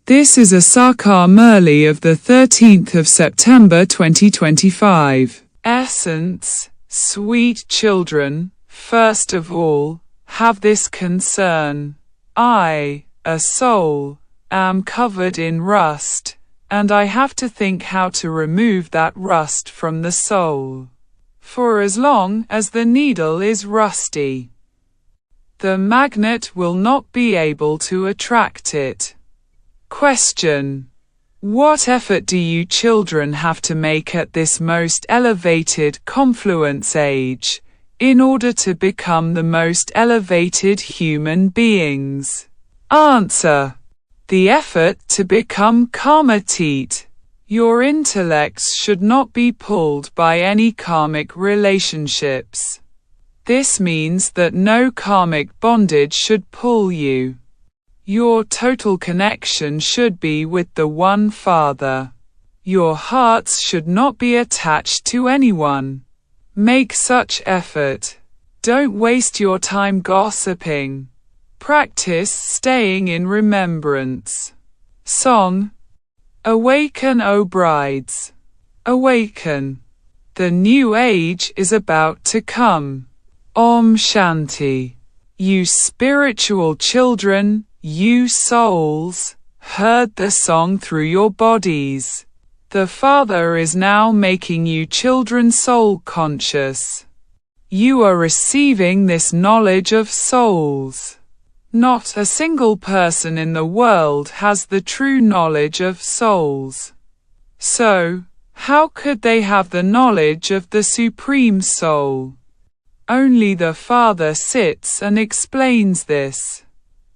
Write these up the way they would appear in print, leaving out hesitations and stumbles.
This is a Sakar Murli of the 13th of September 2025. Essence, sweet children, first of all, have this concern. I, a soul, am covered in rust, and I have to think how to remove that rust from the soul. For as long as the needle is rusty, the magnet will not be able to attract it. Question. What effort do you children have to make at this most elevated confluence age, in order to become the most elevated human beings? Answer. The effort to become karmatit. Your intellects should not be pulled by any karmic relationships. This means that no karmic bondage should pull you. Your total connection should be with the One Father. Your hearts should not be attached to anyone. Make such effort. Don't waste your time gossiping. Practice staying in remembrance. Song. Awaken, O brides. Awaken. The new age is about to come. Om Shanti. You spiritual children, you souls, heard the song through your bodies. The Father is now making you children soul conscious. You are receiving this knowledge of souls. Not a single person in the world has the true knowledge of souls. So, how could they have the knowledge of the Supreme Soul? Only the Father sits and explains this.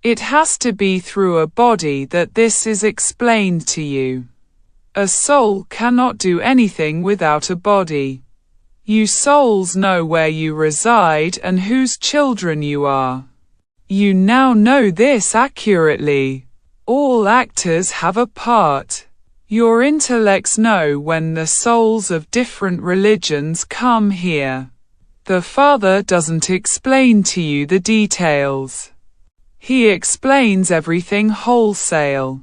It has to be through a body that this is explained to you. A soul cannot do anything without a body. You souls know where you reside and whose children you are. You now know this accurately. All actors have a part. Your intellects know when the souls of different religions come here. The Father doesn't explain to you the details. He explains everything wholesale.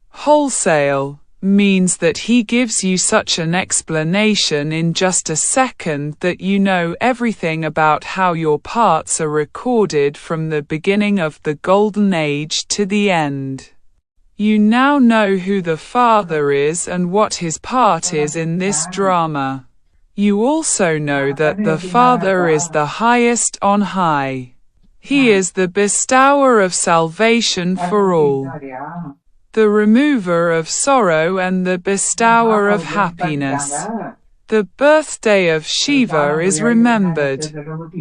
Wholesale means that he gives you such an explanation in just a second that you know everything about how your parts are recorded from the beginning of the Golden Age to the end. You now know who the Father is and what his part is in this drama. You also know that the Father is the highest on high. He is the bestower of salvation for all, the remover of sorrow and the bestower of happiness. The birthday of Shiva is remembered.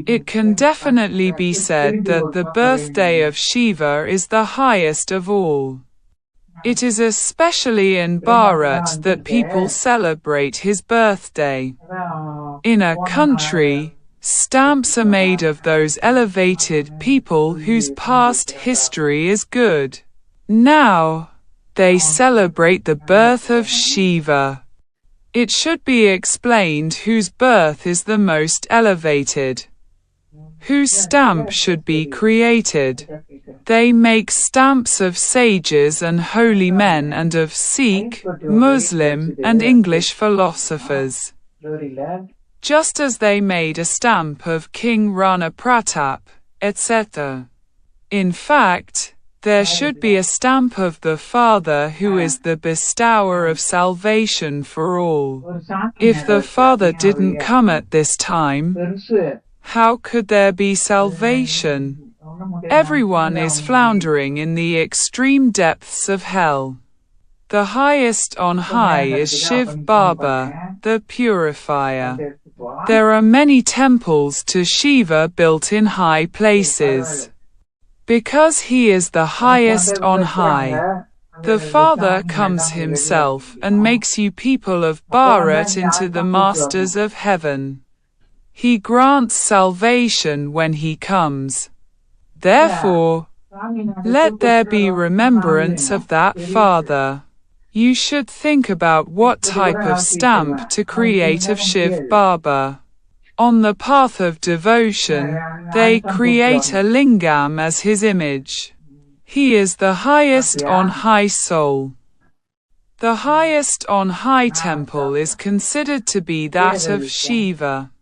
It can definitely be said that the birthday of Shiva is the highest of all. It is especially in Bharat that people celebrate his birthday. In a country, stamps are made of those elevated people whose past history is good. Now, they celebrate the birth of Shiva. It should be explained whose birth is the most elevated. Whose stamp should be created. They make stamps of sages and holy men and of Sikh, Muslim, and English philosophers. Just as they made a stamp of King Rana Pratap, etc. In fact, there should be a stamp of the Father who is the bestower of salvation for all. If the Father didn't come at this time, how could there be salvation? Everyone is floundering in the extreme depths of hell. The highest on high is Shivbaba, the purifier. There are many temples to Shiva built in high places. Because he is the highest on high, the Father comes himself and makes you people of Bharat into the masters of heaven. He grants salvation when he comes. Therefore, let there be remembrance of that Father. You should think about what type of stamp to create of Shivbaba. On the path of devotion, they create a lingam as his image. He is the highest on high soul. The highest on high temple is considered to be that of Shiva.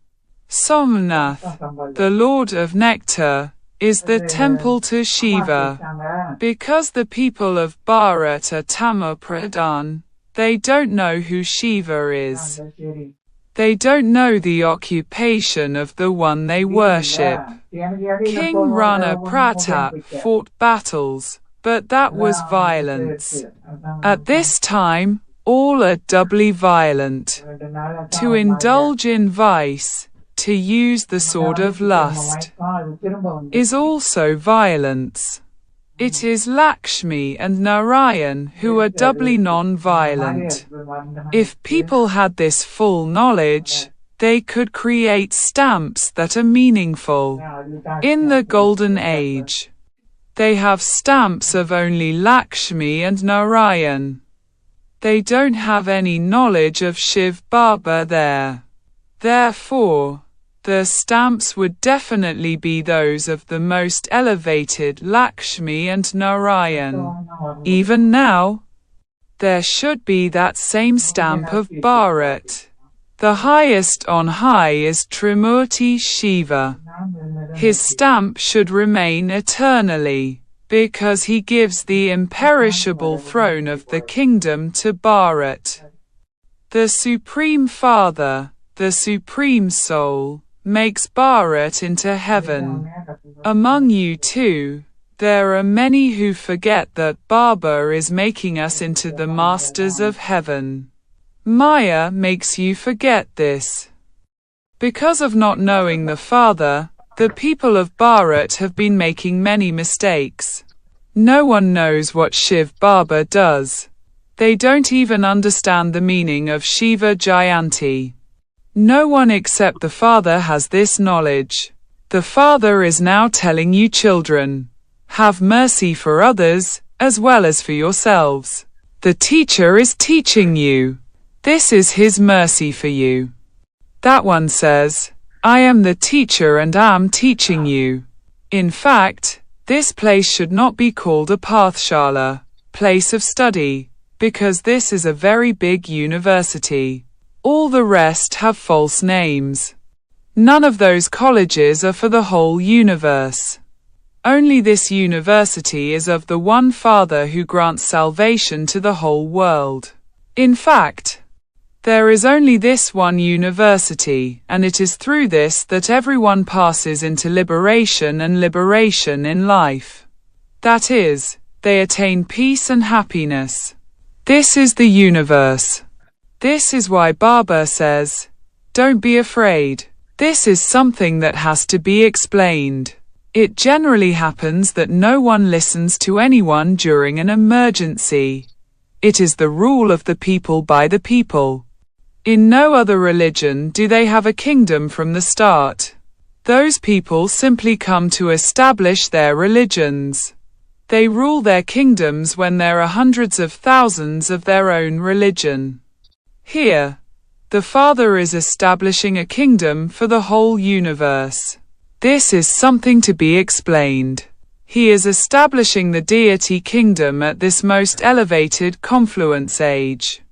Somnath, the Lord of Nectar, is the temple to Shiva. Because the people of Bharat are Tamapradhan, they don't know who Shiva is. They don't know the occupation of the one they worship. King Rana Pratap fought battles, but that was violence. At this time, all are doubly violent. To indulge in vice, to use the sword of lust, is also violence. It is Lakshmi and Narayan who are doubly non-violent. If people had this full knowledge, they could create stamps that are meaningful. In the Golden Age, they have stamps of only Lakshmi and Narayan. They don't have any knowledge of Shivbaba there. Therefore, the stamps would definitely be those of the most elevated Lakshmi and Narayan. Even now, there should be that same stamp of Bharat. The highest on high is Trimurti Shiva. His stamp should remain eternally, because he gives the imperishable throne of the kingdom to Bharat. The Supreme Father, the Supreme Soul, makes Bharat into heaven. Among you too, there are many who forget that Baba is making us into the masters of heaven. Maya makes you forget this. Because of not knowing the Father, the people of Bharat have been making many mistakes. No one knows what Shivbaba does. They don't even understand the meaning of Shiva Jayanti. No one except the Father has this knowledge. The Father is now telling you children, have mercy for others, as well as for yourselves. The teacher is teaching you. This is his mercy for you. That one says, I am the teacher and am teaching you. In fact, this place should not be called a Pathshala, place of study, because this is a very big university. All the rest have false names. None of those colleges are for the whole universe. Only this university is of the one Father who grants salvation to the whole world. In fact, there is only this one university, and it is through this that everyone passes into liberation and liberation in life. That is, they attain peace and happiness. This is the universe. This is why Baba says, don't be afraid. This is something that has to be explained. It generally happens that no one listens to anyone during an emergency. It is the rule of the people by the people. In no other religion do they have a kingdom from the start. Those people simply come to establish their religions. They rule their kingdoms when there are hundreds of thousands of their own religion. Here, the Father is establishing a kingdom for the whole universe. This is something to be explained. He is establishing the deity kingdom at this most elevated confluence age.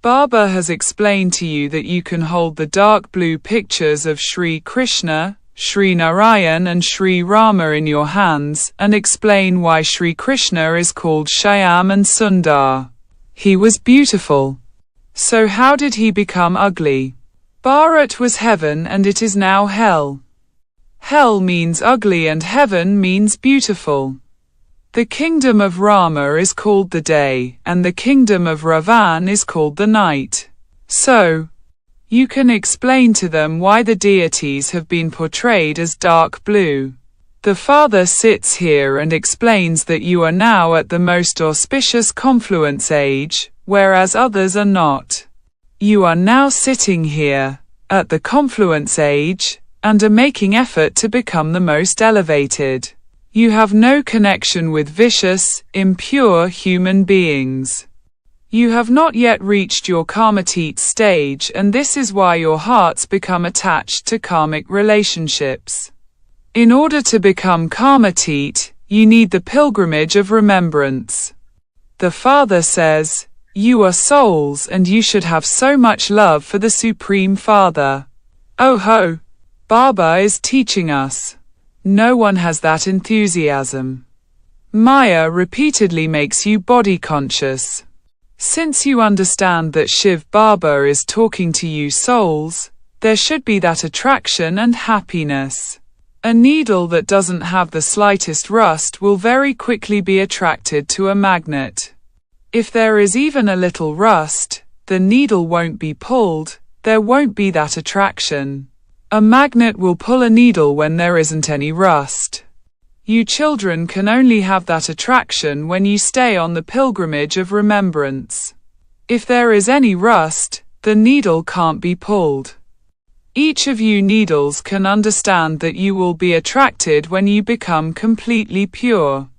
Baba has explained to you that you can hold the dark blue pictures of Sri Krishna, Sri Narayan and Sri Rama in your hands and explain why Sri Krishna is called Shyam and Sundar. He was beautiful. So how did he become ugly? Bharat was heaven and it is now hell. Hell means ugly and heaven means beautiful. The kingdom of Rama is called the day, and the kingdom of Ravan is called the night. So, you can explain to them why the deities have been portrayed as dark blue. The Father sits here and explains that you are now at the most auspicious confluence age, whereas others are not. You are now sitting here, at the confluence age, and are making effort to become the most elevated. You have no connection with vicious, impure human beings. You have not yet reached your karmatit stage, and this is why your hearts become attached to karmic relationships. In order to become karmatit, you need the pilgrimage of remembrance. The Father says, you are souls and you should have so much love for the Supreme Father. Oh ho! Baba is teaching us. No one has that enthusiasm. Maya repeatedly makes you body conscious. Since you understand that Shivbaba is talking to you souls, there should be that attraction and happiness. A needle that doesn't have the slightest rust will very quickly be attracted to a magnet. If there is even a little rust, the needle won't be pulled, there won't be that attraction. A magnet will pull a needle when there isn't any rust. You children can only have that attraction when you stay on the pilgrimage of remembrance. If there is any rust, the needle can't be pulled. Each of you needles can understand that you will be attracted when you become completely pure.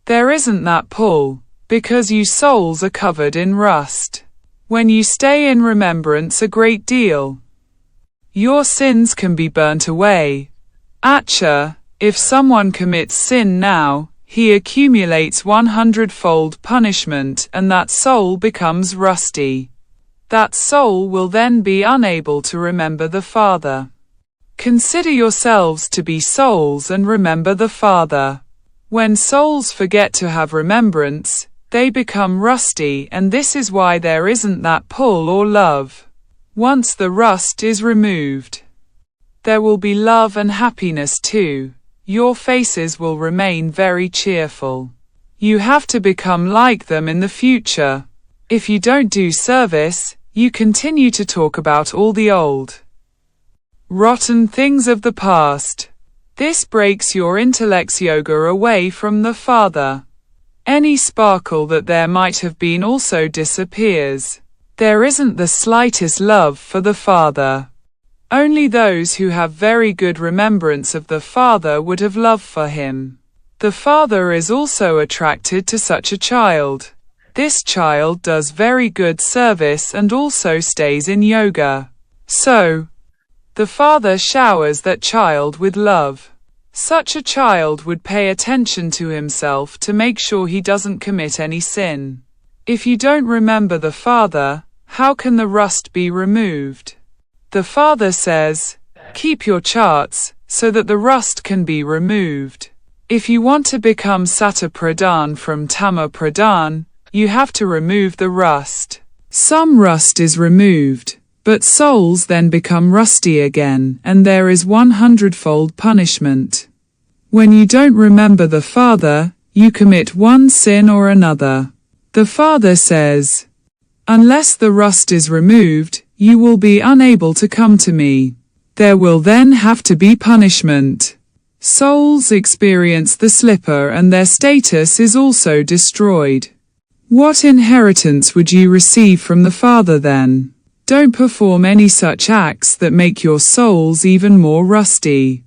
There isn't that pull, because you souls are covered in rust. When you stay in remembrance a great deal, your sins can be burnt away. Acha, if someone commits sin now, he accumulates 100-fold punishment and that soul becomes rusty. That soul will then be unable to remember the Father. Consider yourselves to be souls and remember the Father. When souls forget to have remembrance, they become rusty, and this is why there isn't that pull or love. Once the rust is removed, there will be love and happiness too. Your faces will remain very cheerful. You have to become like them in the future. If you don't do service, you continue to talk about all the old, rotten things of the past. This breaks your intellect's yoga away from the Father. Any sparkle that there might have been also disappears. There isn't the slightest love for the Father. Only those who have very good remembrance of the Father would have love for him. The Father is also attracted to such a child. This child does very good service and also stays in yoga. So, the Father showers that child with love. Such a child would pay attention to himself to make sure he doesn't commit any sin. If you don't remember the Father, how can the rust be removed? The Father says, keep your charts, so that the rust can be removed. If you want to become Sata Pradhan from Tama Pradhan, you have to remove the rust. Some rust is removed, but souls then become rusty again, and there is 100-fold punishment. When you don't remember the Father, you commit one sin or another. The Father says, unless the rust is removed, you will be unable to come to me. There will then have to be punishment. Souls experience the slipper and their status is also destroyed. What inheritance would you receive from the Father then? Don't perform any such acts that make your souls even more rusty.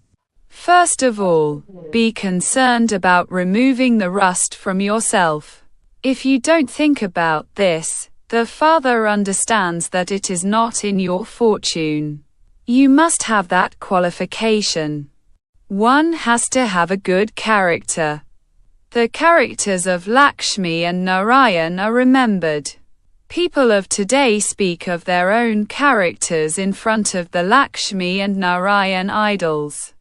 First of all, be concerned about removing the rust from yourself. If you don't think about this, the Father understands that it is not in your fortune. You must have that qualification. One has to have a good character. The characters of Lakshmi and Narayan are remembered. People of today speak of their own characters in front of the Lakshmi and Narayan idols.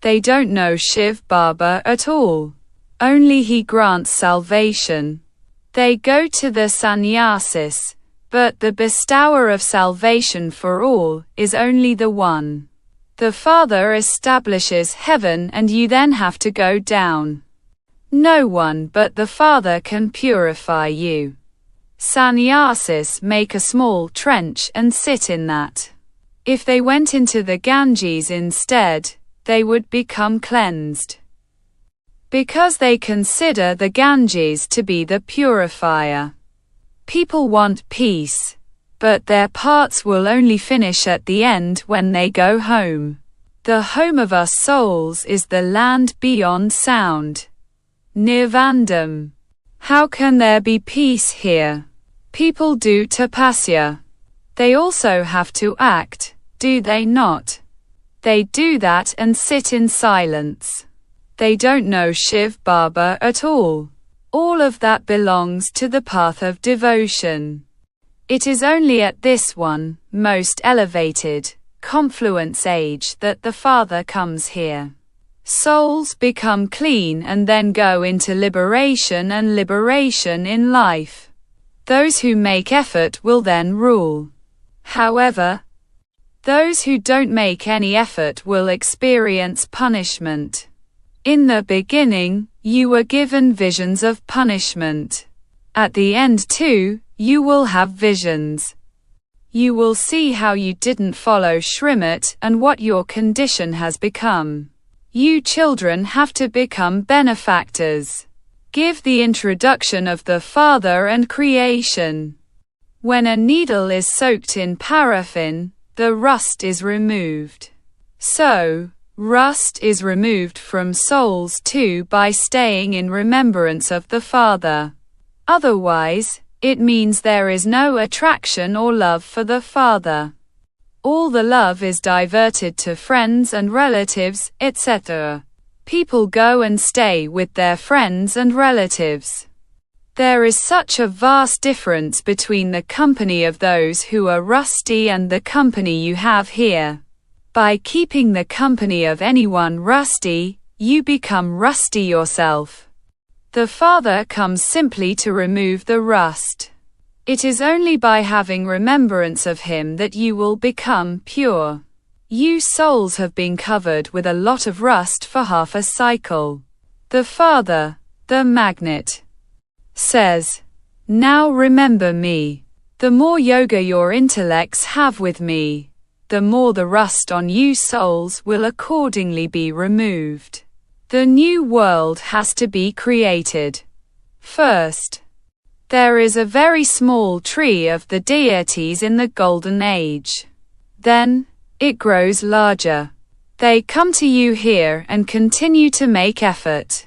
They don't know Shivbaba at all. Only he grants salvation. They go to the sannyasis, but the bestower of salvation for all is only the one. The Father establishes heaven and you then have to go down. No one but the Father can purify you. Sannyasis make a small trench and sit in that. If they went into the Ganges instead, they would become cleansed. Because they consider the Ganges to be the purifier. People want peace, but their parts will only finish at the end when they go home. The home of us souls is the land beyond sound. Nirvandam. How can there be peace here? People do tapasya. They also have to act, do they not? They do that and sit in silence. They don't know Shivbaba at all. All of that belongs to the path of devotion. It is only at this one, most elevated, confluence age that the Father comes here. Souls become clean and then go into liberation and liberation in life. Those who make effort will then rule. However, those who don't make any effort will experience punishment. In the beginning, you were given visions of punishment. At the end too, you will have visions. You will see how you didn't follow Srimad and what your condition has become. You children have to become benefactors. Give the introduction of the Father and creation. When a needle is soaked in paraffin, the rust is removed. So, rust is removed from souls too by staying in remembrance of the Father. Otherwise, it means there is no attraction or love for the Father. All the love is diverted to friends and relatives, etc. People go and stay with their friends and relatives. There is such a vast difference between the company of those who are rusty and the company you have here. By keeping the company of anyone rusty, you become rusty yourself. The Father comes simply to remove the rust. It is only by having remembrance of Him that you will become pure. You souls have been covered with a lot of rust for half a cycle. The Father, the magnet, says, "Now remember me." The more yoga your intellects have with me, the more the rust on you souls will accordingly be removed. The new world has to be created. First, there is a very small tree of the deities in the Golden Age. Then, it grows larger. They come to you here and continue to make effort.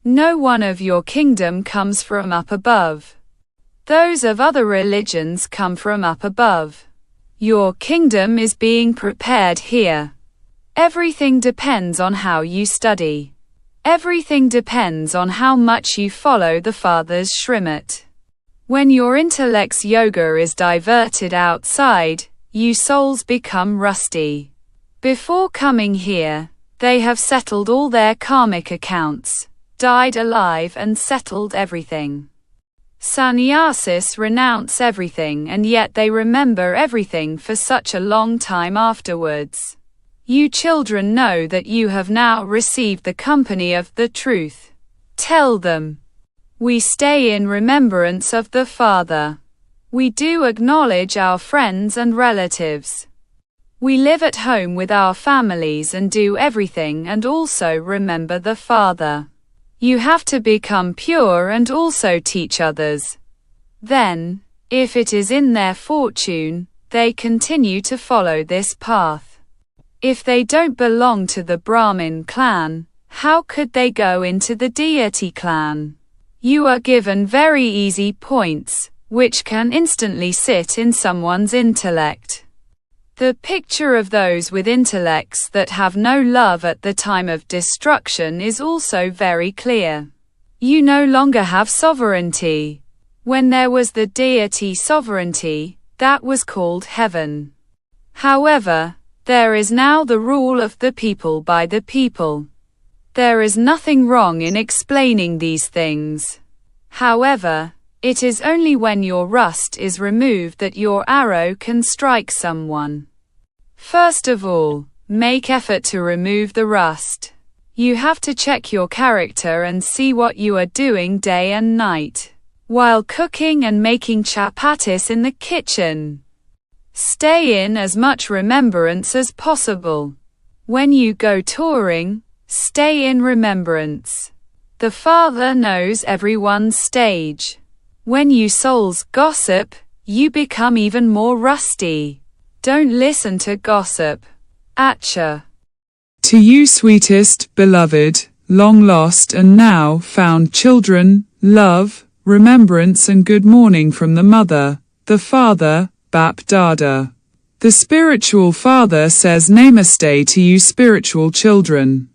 No one of your kingdom comes from up above. Those of other religions come from up above. Your kingdom is being prepared here. Everything depends on how you study. Everything depends on how much you follow the Father's Srimad. When your intellect's yoga is diverted outside, you souls become rusty. Before coming here, they have settled all their karmic accounts, died alive and settled everything. Sannyasis renounce everything and yet they remember everything for such a long time afterwards. You children know that you have now received the company of the truth. Tell them, we stay in remembrance of the Father. We do acknowledge our friends and relatives. We live at home with our families and do everything and also remember the Father. You have to become pure and also teach others. Then, if it is in their fortune, they continue to follow this path. If they don't belong to the Brahmin clan, how could they go into the deity clan? You are given very easy points, which can instantly sit in someone's intellect. The picture of those with intellects that have no love at the time of destruction is also very clear. You no longer have sovereignty. When there was the deity sovereignty, that was called heaven. However, there is now the rule of the people by the people. There is nothing wrong in explaining these things. However, it is only when your rust is removed that your arrow can strike someone. First of all, make effort to remove the rust. You have to check your character and see what you are doing day and night, while cooking and making chapatis in the kitchen. Stay in as much remembrance as possible. When you go touring, stay in remembrance. The Father knows everyone's stage. When you souls gossip, you become even more rusty. Don't listen to gossip. Acha. To you, sweetest, beloved, long lost and now found children, love, remembrance and good morning from the Mother, the Father, Bap Dada. The spiritual Father says Namaste to you spiritual children.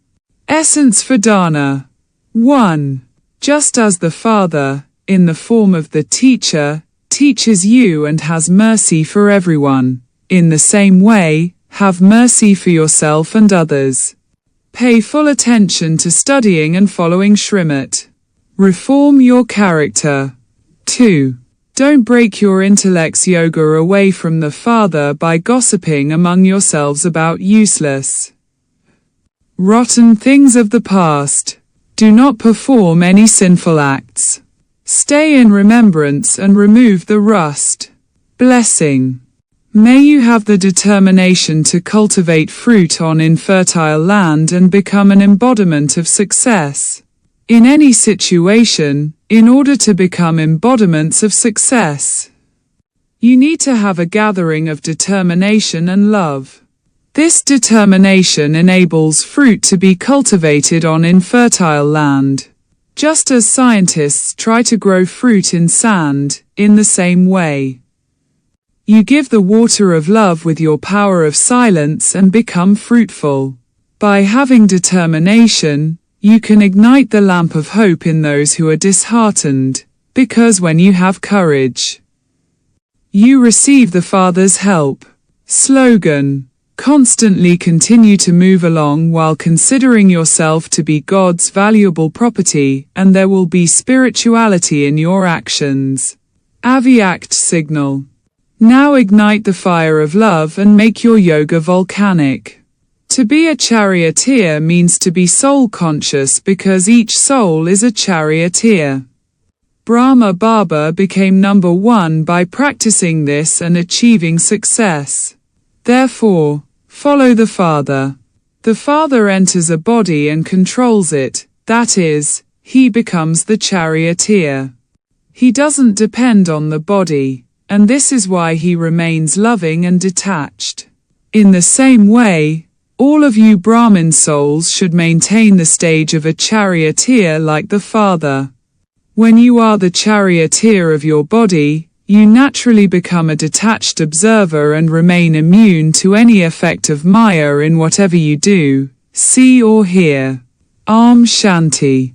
Essence for dana. 1. Just as the Father, in the form of the teacher, teaches you and has mercy for everyone, in the same way, have mercy for yourself and others. Pay full attention to studying and following Srimad. Reform your character. 2. Don't break your intellect's yoga away from the Father by gossiping among yourselves about useless, rotten things of the past. Do not perform any sinful acts. Stay in remembrance and remove the rust. Blessing. May you have the determination to cultivate fruit on infertile land and become an embodiment of success. In any situation, in order to become embodiments of success, you need to have a gathering of determination and love. This determination enables fruit to be cultivated on infertile land. Just as scientists try to grow fruit in sand, in the same way, you give the water of love with your power of silence and become fruitful. By having determination, you can ignite the lamp of hope in those who are disheartened, because when you have courage, you receive the Father's help. Slogan. Constantly continue to move along while considering yourself to be God's valuable property, and there will be spirituality in your actions. Aviact signal. Now ignite the fire of love and make your yoga volcanic. To be a charioteer means to be soul-conscious because each soul is a charioteer. Brahma Baba became number 1 by practicing this and achieving success. Therefore, follow the Father. The Father enters a body and controls it, that is, he becomes the charioteer. He doesn't depend on the body, and this is why he remains loving and detached. In the same way, all of you Brahmin souls should maintain the stage of a charioteer like the Father. When you are the charioteer of your body, you naturally become a detached observer and remain immune to any effect of Maya in whatever you do, see or hear. Om Shanti.